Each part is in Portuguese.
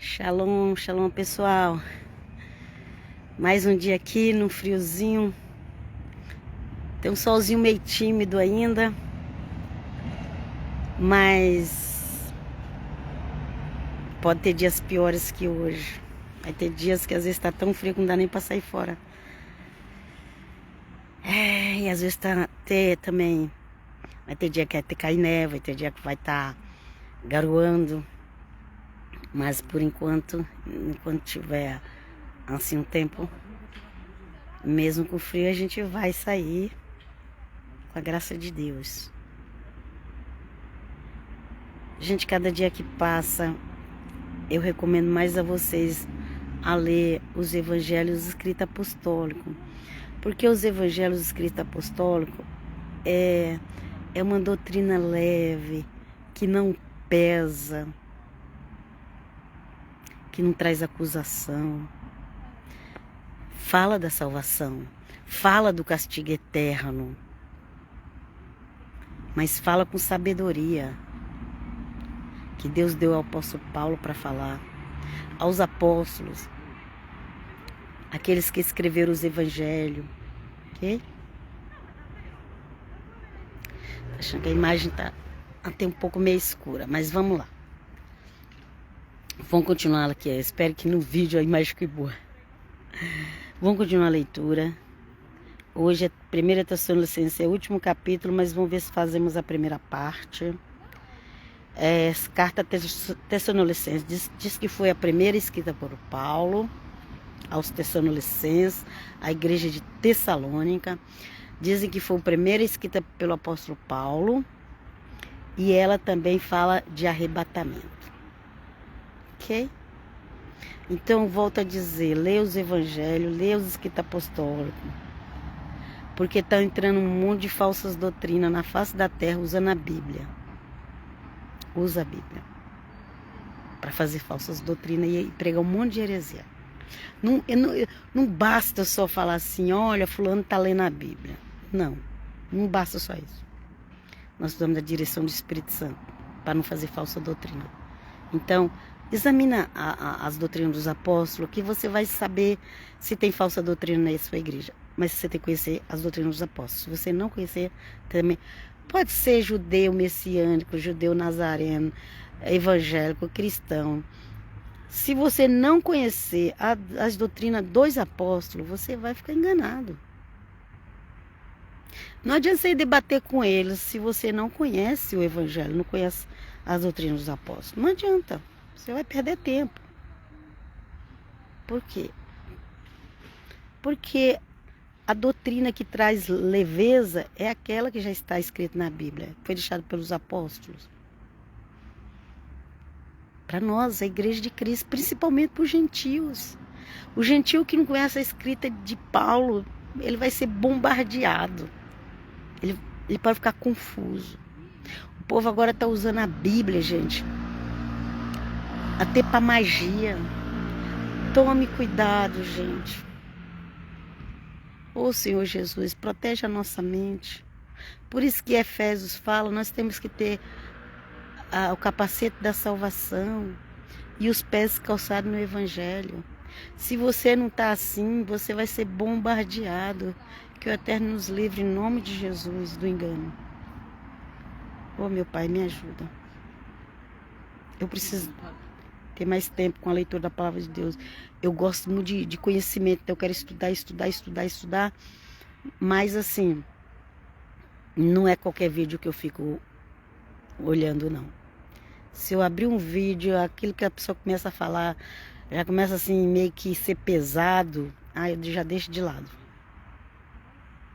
Shalom, shalom pessoal. Mais um dia aqui no friozinho. Tem um solzinho meio tímido ainda, mas pode ter dias piores que hoje. Vai ter dias que às vezes tá tão frio que não dá nem pra sair fora. E às vezes tá até também. Vai ter dia que vai ter cair neve, vai ter dia que vai estar garoando. Mas por enquanto tiver assim um tempo, mesmo com frio, a gente vai sair com a graça de Deus. Gente, cada dia que passa, eu recomendo mais a vocês a ler os evangelhos escritos apostólicos. Porque os evangelhos escritos apostólicos é uma doutrina leve, que não pesa, que não traz acusação. Fala da salvação, fala do castigo eterno, mas fala com sabedoria, que Deus deu ao apóstolo Paulo para falar, aos apóstolos, aqueles que escreveram os evangelhos, ok? Achando que a imagem tá até um pouco meio escura, mas vamos lá. Vamos continuar aqui, eu espero que no vídeo a imagem fique boa. Vamos continuar a leitura. Hoje é 1 Tessalonicenses, é o último capítulo, mas vamos ver se fazemos a primeira parte. Carta Tessalonicenses diz que foi a primeira escrita por Paulo aos Tessalonicenses, a igreja de Tessalônica. Dizem que foi a primeira escrita pelo apóstolo Paulo, e ela também fala de arrebatamento. Ok? Então, volto a dizer, leia os evangelhos, leia os escritos apostólicos, porque está entrando um monte de falsas doutrinas na face da terra usando a Bíblia. Usa a Bíblia para fazer falsas doutrinas e pregar um monte de heresia. Não basta só falar assim, olha, fulano está lendo a Bíblia. Não basta só isso. Nós precisamos da direção do Espírito Santo para não fazer falsa doutrina. Então, examina as doutrinas dos apóstolos, que você vai saber se tem falsa doutrina na sua igreja. Mas você tem que conhecer as doutrinas dos apóstolos. Se você não conhecer, também pode ser judeu messiânico, judeu nazareno, evangélico, cristão. Se você não conhecer as doutrinas dos apóstolos, você vai ficar enganado. Não adianta você debater com eles se você não conhece o evangelho, não conhece as doutrinas dos apóstolos. Não adianta. Você vai perder tempo. Por quê? Porque a doutrina que traz leveza é aquela que já está escrita na Bíblia, foi deixada pelos apóstolos. Para nós, a igreja de Cristo, principalmente para os gentios. O gentio que não conhece a escrita de Paulo, ele vai ser bombardeado. Ele pode ficar confuso. O povo agora está usando a Bíblia, gente, até para magia. Tome cuidado, gente. Ô Senhor Jesus, protege a nossa mente. Por isso que Efésios fala, nós temos que ter o capacete da salvação e os pés calçados no Evangelho. Se você não está assim, você vai ser bombardeado. Que o Eterno nos livre em nome de Jesus do engano. Ô meu Pai, me ajuda. Eu preciso ter mais tempo com a leitura da palavra de Deus. Eu gosto muito de conhecimento, então eu quero estudar. Mas assim, não é qualquer vídeo que eu fico olhando, não. Se eu abrir um vídeo, aquilo que a pessoa começa a falar, já começa assim meio que ser pesado, eu já deixo de lado.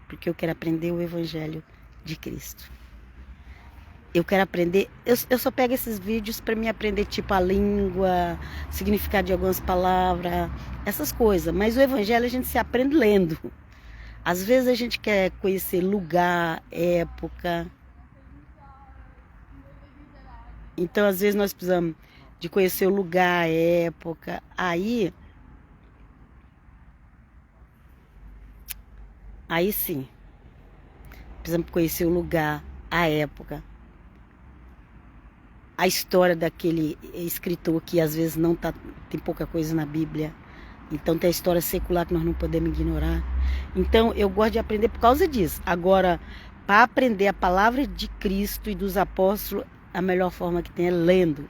Porque eu quero aprender o Evangelho de Cristo. Eu quero aprender, eu só pego esses vídeos para me aprender tipo a língua, significado de algumas palavras, essas coisas. Mas o Evangelho a gente se aprende lendo. Às vezes a gente quer conhecer lugar, época. Então às vezes nós precisamos de conhecer o lugar, a época. Aí sim, precisamos conhecer o lugar, a época. A história daquele escritor que às vezes não está tem pouca coisa na Bíblia. Então tem a história secular que nós não podemos ignorar. Então eu gosto de aprender por causa disso. Agora, para aprender a palavra de Cristo e dos apóstolos, a melhor forma que tem é lendo.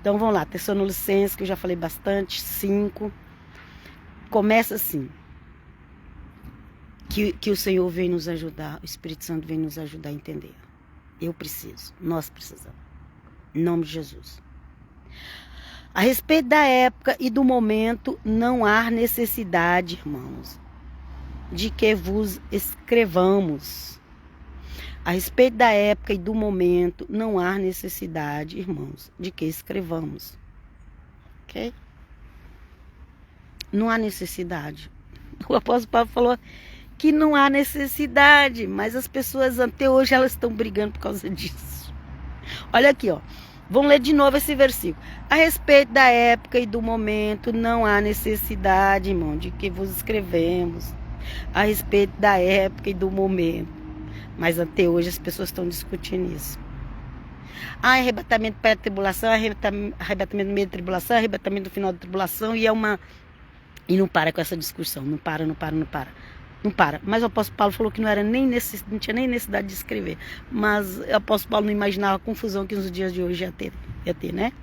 Então vamos lá, Tessalonicenses, que eu já falei bastante, 5. Começa assim. Que o Senhor vem nos ajudar, o Espírito Santo vem nos ajudar a entender. Eu preciso, nós precisamos. Em nome de Jesus. A respeito da época e do momento, não há necessidade, irmãos, de que vos escrevamos. A respeito da época e do momento, não há necessidade, irmãos, de que escrevamos. Ok? Não há necessidade. O apóstolo Paulo falou que não há necessidade, mas as pessoas até hoje elas estão brigando por causa disso. Olha aqui, ó. Vamos ler de novo esse versículo. A respeito da época e do momento, não há necessidade, irmão, de que vos escrevemos. A respeito da época e do momento. Mas até hoje as pessoas estão discutindo isso. Arrebatamento pré-tribulação, arrebatamento no meio da tribulação, arrebatamento no final da tribulação, e e não para com essa discussão. Não para. Mas o apóstolo Paulo falou que não tinha nem necessidade de escrever. Mas o apóstolo Paulo não imaginava a confusão que nos dias de hoje ia ter, né?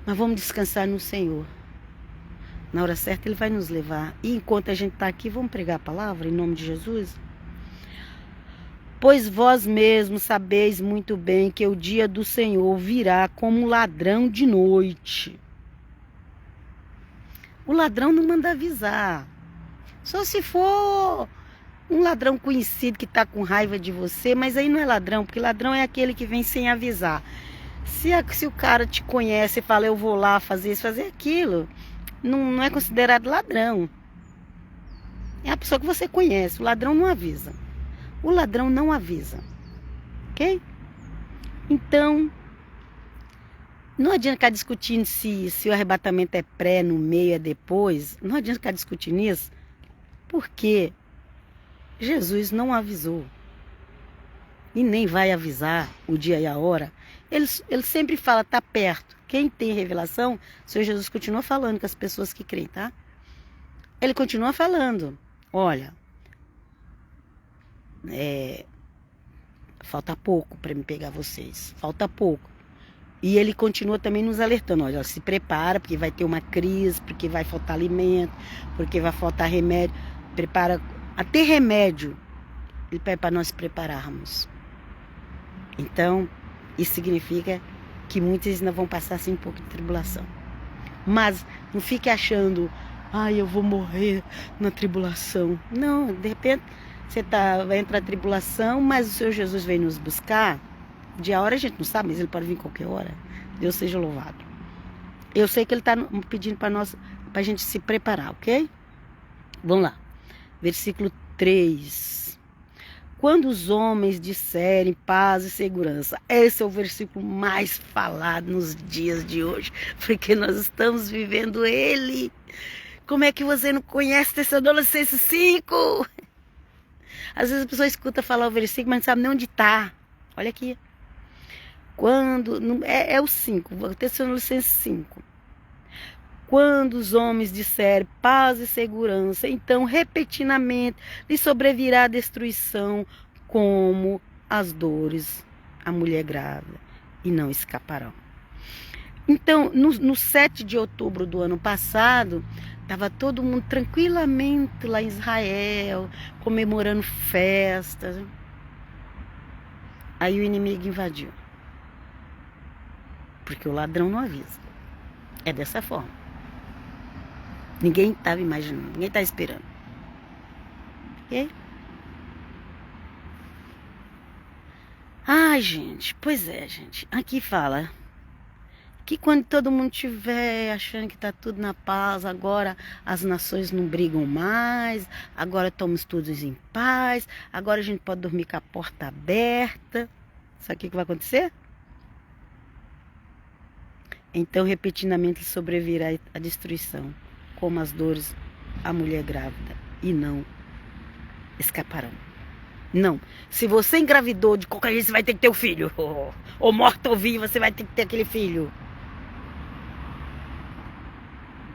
Mas vamos descansar no Senhor. Na hora certa Ele vai nos levar. E enquanto a gente está aqui, vamos pregar a palavra em nome de Jesus? Pois vós mesmos sabeis muito bem que o dia do Senhor virá como um ladrão de noite. O ladrão não manda avisar. Só se for um ladrão conhecido que está com raiva de você, mas aí não é ladrão, porque ladrão é aquele que vem sem avisar. Se o cara te conhece e fala, eu vou lá fazer isso, fazer aquilo, não é considerado ladrão. É a pessoa que você conhece. O ladrão não avisa. O ladrão não avisa. Ok? Então, não adianta ficar discutindo se o arrebatamento é pré, no meio, é depois. Não adianta ficar discutindo isso. Porque Jesus não avisou. E nem vai avisar o dia e a hora. Ele sempre fala, está perto. Quem tem revelação, o Senhor Jesus continua falando com as pessoas que creem, tá? Ele continua falando. Olha, falta pouco para me pegar vocês. Falta pouco. E ele continua também nos alertando. Olha, se prepara, porque vai ter uma crise, porque vai faltar alimento, porque vai faltar remédio. Prepara, até remédio, ele pede para nós prepararmos. Então, isso significa que muitos ainda vão passar assim um pouco de tribulação. Mas não fique achando, eu vou morrer na tribulação. Não, de repente você vai entrar na tribulação, mas o Senhor Jesus vem nos buscar. De a hora a gente não sabe, mas Ele pode vir qualquer hora. Deus seja louvado. Eu sei que Ele está pedindo para nós, para a gente se preparar, ok? Vamos lá. Versículo 3. Quando os homens disserem paz e segurança. Esse é o versículo mais falado nos dias de hoje. Porque nós estamos vivendo ele. Como é que você não conhece Tessalonicenses 5? Às vezes a pessoa escuta falar o versículo, mas não sabe nem onde está. Olha aqui. É o 5, o Tessalonicenses 5. Quando os homens disserem paz e segurança, então repentinamente lhe sobrevirá a destruição, como as dores à mulher grávida, e não escaparão. Então, no 7 de outubro do ano passado, estava todo mundo tranquilamente lá em Israel, comemorando festas. Aí o inimigo invadiu. Porque o ladrão não avisa. É dessa forma. Ninguém estava imaginando, ninguém está esperando. Ok? Ai, gente, pois é, gente. Aqui fala que quando todo mundo estiver achando que está tudo na paz, agora as nações não brigam mais, agora estamos todos em paz, agora a gente pode dormir com a porta aberta. Sabe o que vai acontecer? Então, repetidamente sobrevirá a destruição, como as dores à mulher grávida, e não escaparão. Não. Se você engravidou, de qualquer jeito você vai ter que ter o filho. Ou morta ou viva, você vai ter que ter aquele filho.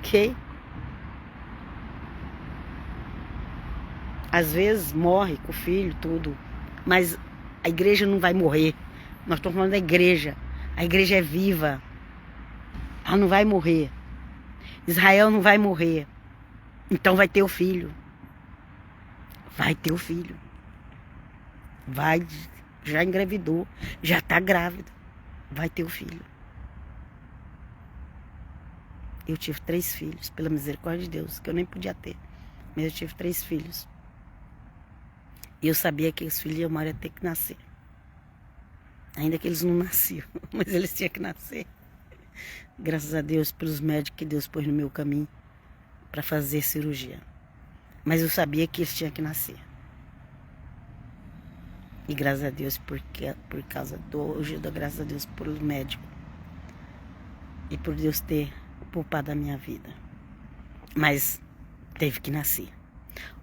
ok? Às vezes morre com o filho, tudo. Mas a igreja não vai morrer. Nós estamos falando da igreja. A igreja é viva. Ela não vai morrer. Israel não vai morrer. Então vai ter o filho. Vai ter o filho. Vai, já engravidou. Já está grávida. Vai ter o filho. Eu tive 3 filhos, pela misericórdia de Deus, que eu nem podia ter. Mas eu tive 3 filhos. E eu sabia que os filhos iam ter que nascer. Ainda que eles não nasciam, mas eles tinham que nascer. Graças a Deus pelos médicos que Deus pôs no meu caminho para fazer cirurgia. Mas eu sabia que eles tinham que nascer. E graças a Deus, por causa do... Hoje eu dou graças a Deus pelo médico. E por Deus ter poupado a minha vida. Mas teve que nascer.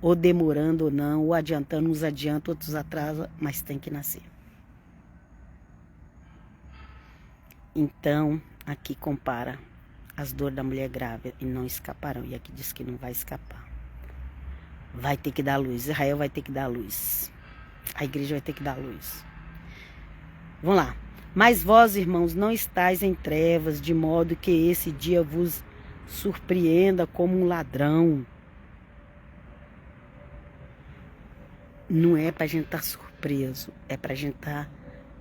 Ou demorando ou não, ou adiantando, uns adiantam, outros atrasam, mas tem que nascer. Então, aqui compara as dores da mulher grávida e não escaparão. E aqui diz que não vai escapar. Vai ter que dar luz. Israel vai ter que dar luz. A igreja vai ter que dar luz. Vamos lá. Mas vós, irmãos, não estáis em trevas, de modo que esse dia vos surpreenda como um ladrão. Não é para a gente estar surpreso, é para a gente estar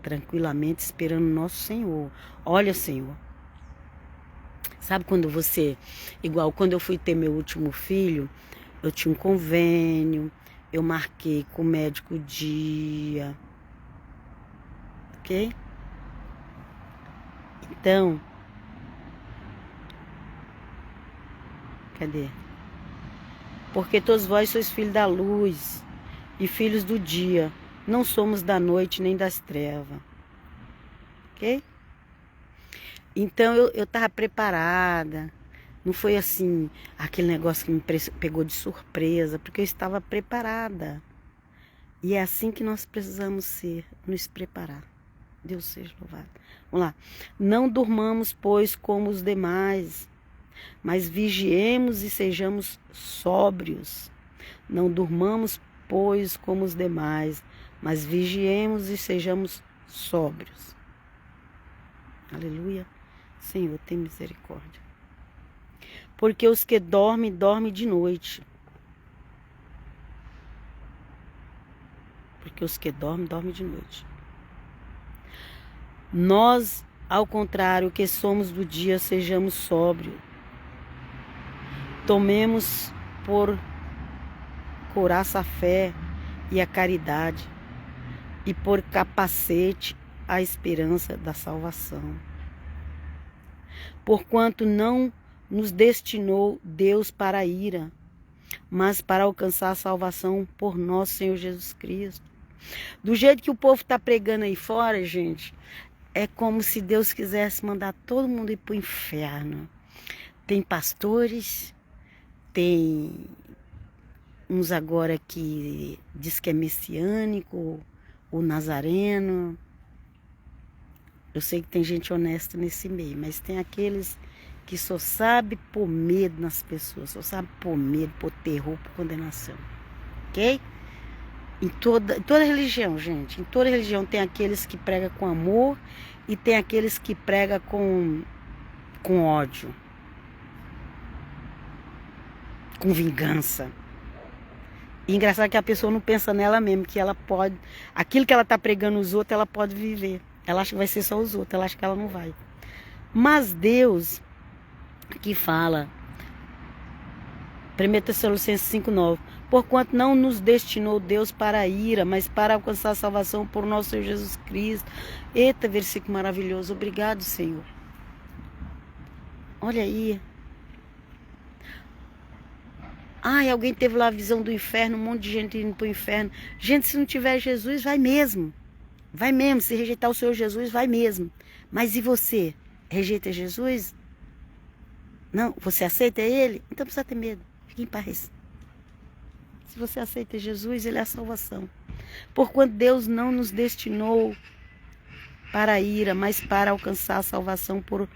tranquilamente esperando o nosso Senhor. Olha, Senhor, sabe quando você, igual quando eu fui ter meu último filho, eu tinha um convênio, eu marquei com o médico o dia, ok? Então, cadê? Porque todos vós sois filhos da luz e filhos do dia, não somos da noite nem das trevas, ok? Então eu estava preparada, não foi assim, aquele negócio que me pegou de surpresa, porque eu estava preparada. E é assim que nós precisamos ser, nos preparar. Deus seja louvado. Vamos lá. Não durmamos, pois, como os demais, mas vigiemos e sejamos sóbrios. Não durmamos, pois, como os demais, mas vigiemos e sejamos sóbrios. Aleluia. Senhor, tem misericórdia. Porque os que dormem, dormem de noite. Porque os que dormem, dormem de noite. Nós, ao contrário, que somos do dia, sejamos sóbrios. Tomemos por couraça a fé e a caridade, e por capacete a esperança da salvação. Porquanto não nos destinou Deus para a ira, mas para alcançar a salvação por nosso Senhor Jesus Cristo. Do jeito que o povo está pregando aí fora, gente, é como se Deus quisesse mandar todo mundo ir para o inferno. Tem pastores, tem uns agora que diz que é messiânico, o nazareno. Eu sei que tem gente honesta nesse meio, mas tem aqueles que só sabe pôr medo nas pessoas, só sabe pôr medo, pôr terror, pôr condenação, ok? Em toda religião, gente, em toda religião tem aqueles que pregam com amor e tem aqueles que pregam com ódio, com vingança. E engraçado que a pessoa não pensa nela mesmo, que ela pode, aquilo que ela está pregando os outros, ela pode viver. Ela acha que vai ser só os outros, ela acha que ela não vai. Mas Deus, que fala, 1 Tessalonicenses 5,9, porquanto não nos destinou Deus para a ira, mas para alcançar a salvação por nosso Senhor Jesus Cristo. Eita, versículo maravilhoso. Obrigado, Senhor. Olha aí. Ai, alguém teve lá a visão do inferno, um monte de gente indo para o inferno. Gente, se não tiver Jesus, vai mesmo. Vai mesmo. Se rejeitar o Senhor Jesus, vai mesmo. Mas e você? Rejeita Jesus? Não? Você aceita Ele? Então não precisa ter medo. Fique em paz. Se você aceita Jesus, Ele é a salvação. Porquanto Deus não nos destinou para a ira, mas para alcançar a salvação por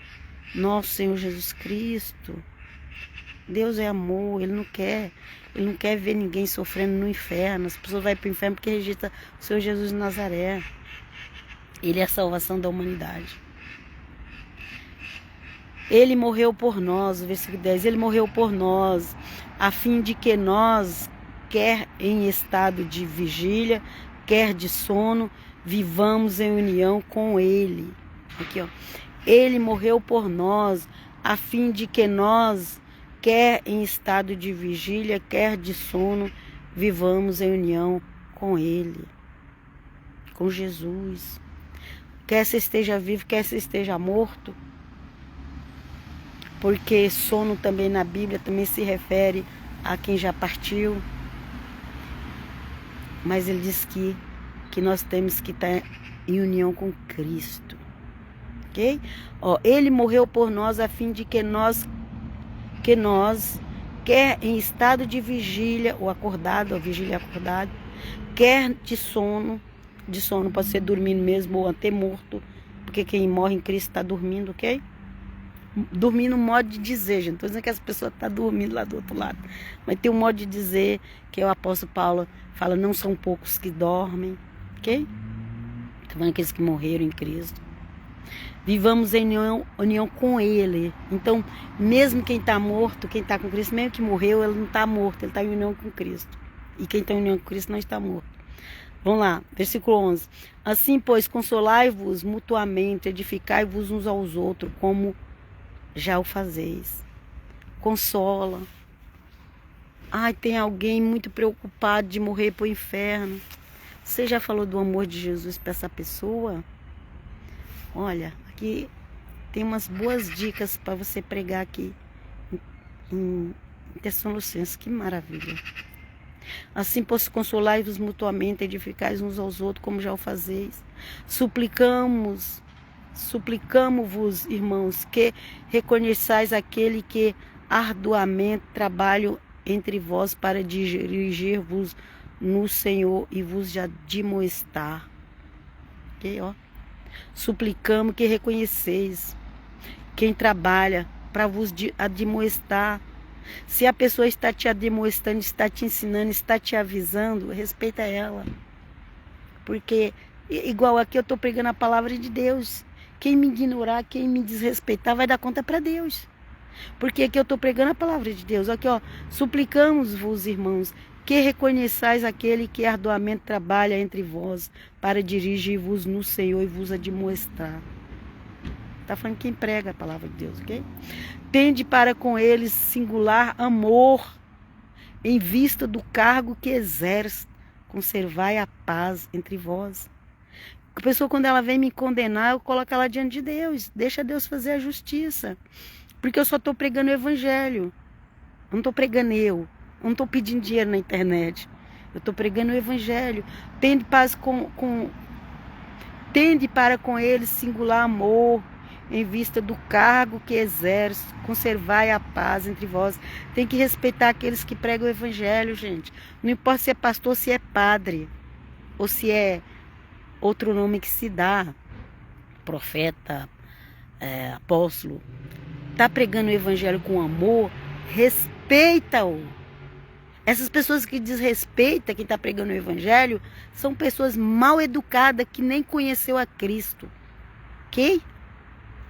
nosso Senhor Jesus Cristo. Deus é amor, Ele não quer ver ninguém sofrendo no inferno. As pessoas vão para o inferno porque rejeitam o Senhor Jesus de Nazaré. Ele é a salvação da humanidade. Ele morreu por nós, versículo 10, Ele morreu por nós, a fim de que nós, quer em estado de vigília, quer de sono, vivamos em união com Ele. Aqui, ó. Ele morreu por nós, a fim de que nós, quer em estado de vigília, quer de sono, vivamos em união com Ele, com Jesus. Quer você esteja vivo, quer você esteja morto, porque sono também na Bíblia também se refere a quem já partiu. Mas ele diz que nós temos que estar em união com Cristo. Ok? Ó, Ele morreu por nós a fim de que nós, quer em estado de vigília, ou acordado, ou vigília acordado, quer de sono pode ser dormindo mesmo, ou até morto, porque quem morre em Cristo está dormindo, ok? Dormir no modo de dizer, gente. Não estou dizendo que as pessoas estão dormindo lá do outro lado. Mas tem um modo de dizer que o apóstolo Paulo fala, não são poucos que dormem. Ok? Estou falando aqueles que morreram em Cristo. Vivamos em união com Ele. Então, mesmo quem está morto, quem está com Cristo, mesmo que morreu, ele não está morto. Ele está em união com Cristo. E quem está em união com Cristo não está morto. Vamos lá, versículo 11. Assim, pois, consolai-vos mutuamente, edificai-vos uns aos outros, como já o fazeis. Consola. Ai, tem alguém muito preocupado de morrer para o inferno. Você já falou do amor de Jesus para essa pessoa? Olha, aqui tem umas boas dicas para você pregar aqui em Tessalonicenses. Que maravilha. Assim, pois, consolai-vos mutuamente, edificais uns aos outros, como já o fazeis. Suplicamo-vos, irmãos, que reconheçais aquele que arduamente trabalha entre vós para dirigir-vos no Senhor e vos admoestar. Ok, ó. Suplicamos que reconheceis quem trabalha para vos admoestar. Se a pessoa está te admoestando, está te ensinando, está te avisando, respeita ela. Porque, igual aqui eu estou pregando a palavra de Deus. Quem me ignorar, quem me desrespeitar, vai dar conta para Deus. Porque aqui eu estou pregando a palavra de Deus. Aqui, ó, suplicamos-vos, irmãos, que reconheçais aquele que arduamente trabalha entre vós para dirigir-vos no Senhor e vos admoestar. Está falando quem prega a palavra de Deus, ok? Tende para com eles singular amor, em vista do cargo que exerce, conservai a paz entre vós. A pessoa, quando ela vem me condenar, eu coloco ela diante de Deus. Deixa Deus fazer a justiça. Porque eu só estou pregando o evangelho. Eu não estou pregando eu. Eu não estou pedindo dinheiro na internet. Eu estou pregando o evangelho. Tende para com eles singular amor, em vista do cargo que exerce, conservai a paz entre vós. Tem que respeitar aqueles que pregam o evangelho, gente. Não importa se é pastor, se é padre, ou se é outro nome que se dá, profeta, apóstolo. Está pregando o evangelho com amor, respeita-o. Essas pessoas que desrespeitam quem está pregando o evangelho são pessoas mal educadas que nem conheceu a Cristo, ok?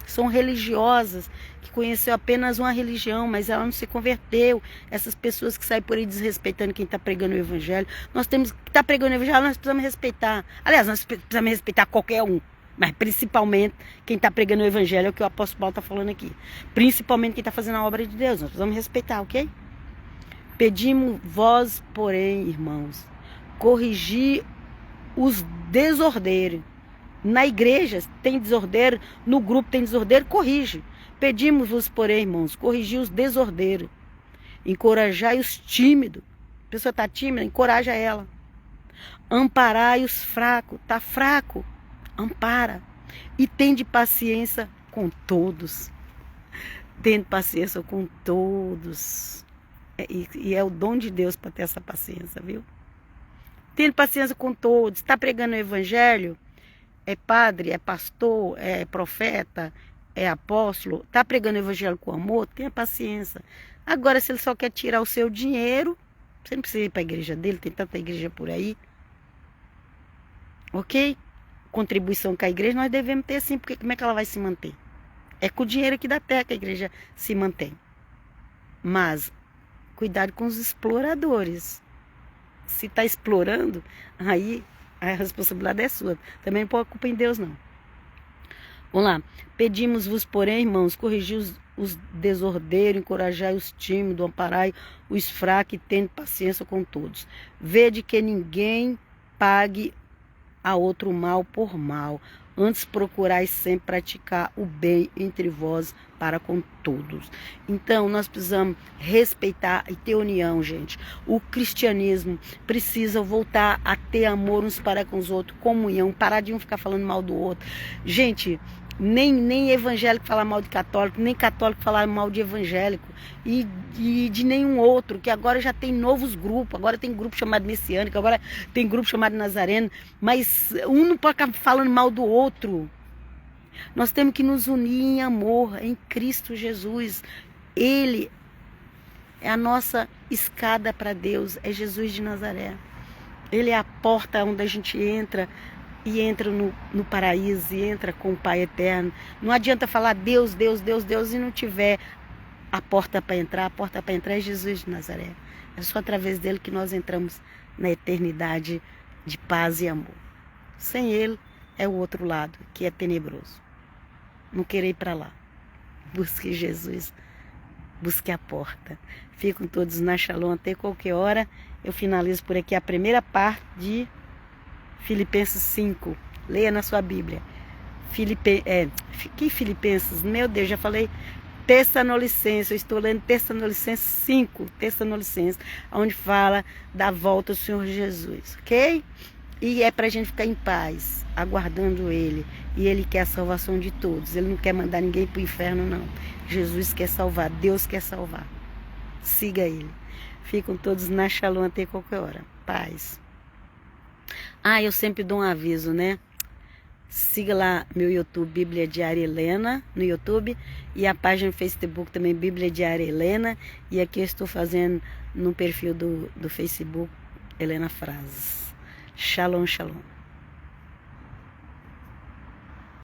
São religiosas, que conheceu apenas uma religião, mas ela não se converteu. Essas pessoas que saem por aí desrespeitando quem está pregando o evangelho. Nós temos que estar pregando o evangelho, nós precisamos respeitar. Aliás, nós precisamos respeitar qualquer um, mas principalmente quem está pregando o evangelho, é o que o apóstolo Paulo está falando aqui. Principalmente quem está fazendo a obra de Deus, nós precisamos respeitar, ok? Pedimos vós, porém, irmãos, corrigir os desordeiros. Na igreja tem desordeiro, no grupo tem desordeiro, corrige. Pedimos-vos, porém, irmãos, corrigir os desordeiros. Encorajai os tímidos. A pessoa está tímida, encoraja ela. Amparai os fracos. Está fraco, ampara. E tende paciência com todos. Tende paciência com todos. E é o dom de Deus para ter essa paciência, viu? Tende paciência com todos. Está pregando o evangelho? É padre, é pastor, é profeta, é apóstolo, tá pregando o evangelho com amor, tenha paciência. Agora, se ele só quer tirar o seu dinheiro, você não precisa ir para a igreja dele, tem tanta igreja por aí. Ok? Contribuição com a igreja nós devemos ter sim, porque como é que ela vai se manter? É com o dinheiro aqui da terra que a igreja se mantém. Mas, cuidado com os exploradores. Se está explorando, aí a responsabilidade é sua. Também não põe a culpa em Deus, não. Vamos lá. Pedimos-vos, porém, irmãos, corrigir os desordeiros, encorajai os tímidos, amparai os fracos e tende paciência com todos. Vede que ninguém pague a outro mal por mal. Antes procurai sempre praticar o bem entre vós para com todos. Então, nós precisamos respeitar e ter união, gente. O cristianismo precisa voltar a ter amor uns para com os outros, comunhão, parar de um ficar falando mal do outro. Gente, nem evangélico falar mal de católico, nem católico falar mal de evangélico e de nenhum outro, que agora já tem novos grupos, agora tem grupo chamado messiânico, agora tem grupo chamado nazareno, mas um não pode ficar falando mal do outro. Nós temos que nos unir em amor, em Cristo Jesus. Ele é a nossa escada para Deus, é Jesus de Nazaré. Ele é a porta onde a gente entra e entra no paraíso, e entra com o Pai eterno. Não adianta falar Deus, Deus, Deus, Deus e não tiver a porta para entrar. A porta para entrar é Jesus de Nazaré. É só através dele que nós entramos na eternidade de paz e amor. Sem ele é o outro lado, que é tenebroso. Não querer ir para lá. Busque Jesus. Busque a porta. Ficam todos na Shalom até qualquer hora. Eu finalizo por aqui a primeira parte de Filipenses 5. Leia na sua Bíblia. Que Filipenses? Meu Deus, já falei Tessalonicenses. Eu estou lendo Tessalonicenses 5. Tessalonicenses, onde fala da volta do Senhor Jesus. Ok? E é para a gente ficar em paz, aguardando Ele. E Ele quer a salvação de todos. Ele não quer mandar ninguém para o inferno, não. Jesus quer salvar. Deus quer salvar. Siga Ele. Ficam todos na Shalom até qualquer hora. Paz. Eu sempre dou um aviso, né? Siga lá meu YouTube, Bíblia Diária Helena, no YouTube. E a página no Facebook também, Bíblia Diária Helena. E aqui eu estou fazendo no perfil do Facebook, Helena Frases. Shalom, shalom.